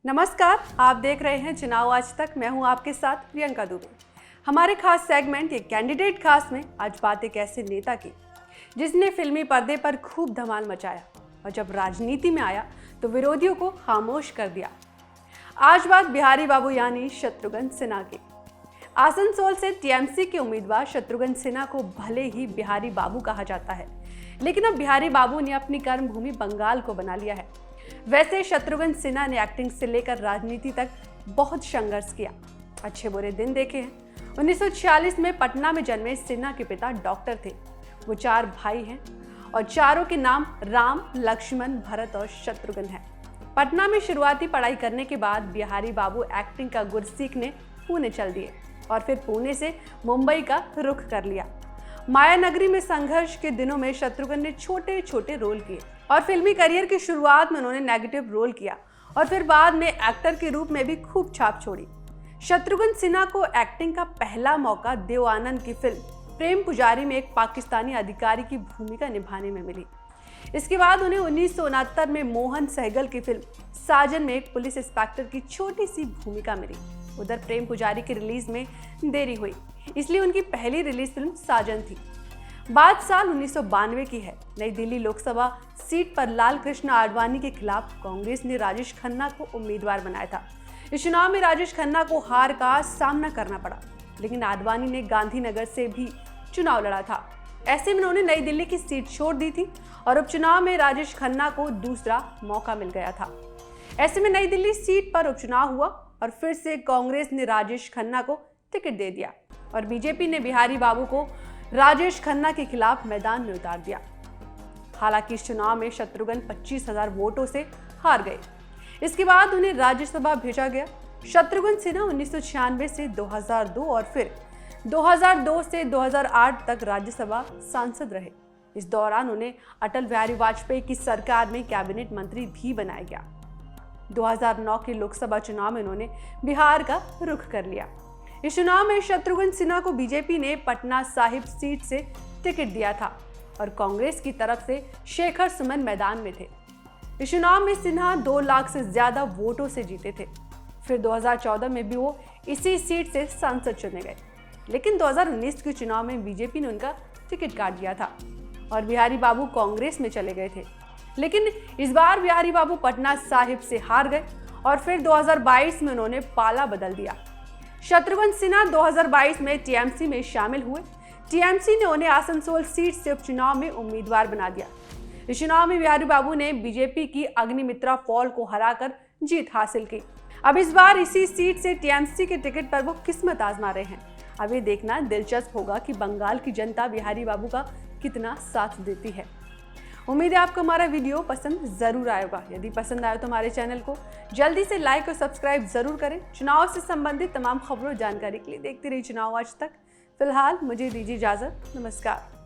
नमस्कार, आप देख रहे हैं चुनाव आज तक। मैं हूं आपके साथ प्रियंका दुबे। हमारे खास सेगमेंट ये कैंडिडेट खास में आज बात एक ऐसे नेता की जिसने फिल्मी पर्दे पर खूब धमाल मचाया और जब राजनीति में आया तो विरोधियों को खामोश कर दिया। आज बात बिहारी बाबू यानी शत्रुघ्न सिन्हा की। आसनसोल से टीएमसी के उम्मीदवार शत्रुघ्न सिन्हा को भले ही बिहारी बाबू कहा जाता है, लेकिन अब बिहारी बाबू ने अपनी कर्मभूमि बंगाल को बना लिया है। वैसे शत्रुघ्न सिन्हा ने एक्टिंग से लेकर राजनीति तक बहुत संघर्ष किया, अच्छे बुरे दिन देखे हैं। 1946 में पटना में जन्मे सिन्हा के पिता डॉक्टर थे। वो 4 भाई हैं और चारों के नाम राम, लक्ष्मण, भरत और शत्रुघ्न हैं। पटना में शुरुआती पढ़ाई करने के बाद बिहारी बाबू एक्टिंग का गुर सीखने पुणे चल दिए और फिर पुणे से मुंबई का रुख कर लिया। माया नगरी में संघर्ष के दिनों में शत्रुघ्न ने छोटे छोटे रोल किए और फिल्मी करियर की शुरुआत में उन्होंने नेगेटिव रोल किया और फिर बाद में एक्टर के रूप में भी खूब छाप छोड़ी। शत्रुघ्न सिन्हा को एक्टिंग का पहला मौका देव आनंद की फिल्म प्रेम पुजारी में एक पाकिस्तानी अधिकारी की भूमिका निभाने में मिली। इसके बाद उन्हें 1969 में मोहन सहगल की फिल्म साजन में एक पुलिस इंस्पेक्टर की छोटी सी भूमिका मिली। उधर प्रेम पुजारी की रिलीज में देरी हुई, इसलिए उनकी पहली रिलीज फिल्म साजन थी। बात साल 1992 की है। नई दिल्ली लोकसभा सीट पर लाल कृष्ण आडवाणी के खिलाफ कांग्रेस ने राजेश खन्ना को उम्मीदवार बनाया था। इस चुनाव में राजेश खन्ना को हार का सामना करना पड़ा, लेकिन आडवाणी ने गांधीनगर से भी चुनाव लड़ा था। ऐसे में उन्होंने नई दिल्ली की सीट छोड़ दी थी और उपचुनाव में राजेश खन्ना को दूसरा मौका मिल गया था। ऐसे में नई दिल्ली सीट पर उपचुनाव हुआ और फिर से कांग्रेस ने राजेश खन्ना को टिकट दे दिया और बीजेपी ने बिहारी बाबू को राजेश खन्ना के खिलाफ मैदान में उतार दिया। हालांकि इस चुनाव में शत्रुघ्न 25,000 वोटों से हार गए। इसके बाद उन्हें राज्यसभा भेजा गया। शत्रुघ्न सिन्हा 1996 से 2002 और फिर 2002 से 2008 तक राज्यसभा सांसद रहे। इस दौरान उन्हें अटल बिहारी वाजपेयी की सरकार में कैबिनेट मंत्री भी बनाया गया। 2009 के लोकसभा चुनाव में उन्होंने बिहार का रुख कर लिया। इस चुनाव में शत्रुघ्न सिन्हा को बीजेपी ने पटना साहिब सीट से टिकट दिया था और कांग्रेस की तरफ से शेखर सुमन मैदान में थे। इस चुनाव में सिन्हा 2 लाख से ज्यादा वोटों से जीते थे। फिर 2014 में भी वो इसी सीट से सांसद चुने गए, लेकिन 2019 के चुनाव में बीजेपी ने उनका टिकट काट दिया था और बिहारी बाबू कांग्रेस में चले गए थे। लेकिन इस बार बिहारी बाबू पटना साहिब से हार गए और फिर 2022 में उन्होंने पाला बदल दिया। शत्रुघ्न सिन्हा 2022 में टीएमसी में शामिल हुए। टीएमसी ने उन्हें आसनसोल सीट से उपचुनाव में उम्मीदवार बना दिया। इस चुनाव में बिहारी बाबू ने बीजेपी की अग्निमित्रा पॉल को हराकर जीत हासिल की। अब इस बार इसी सीट से टीएमसी के टिकट पर वो किस्मत आजमा रहे हैं। अब ये देखना दिलचस्प होगा कि बंगाल की जनता बिहारी बाबू का कितना साथ देती है। उम्मीद है आपको हमारा वीडियो पसंद जरूर आएगा। यदि पसंद आए तो हमारे चैनल को जल्दी से लाइक और सब्सक्राइब जरूर करें। चुनाव से संबंधित तमाम खबरों और जानकारी के लिए देखते रहिए चुनाव आज तक। फिलहाल मुझे दीजिए इजाजत। नमस्कार।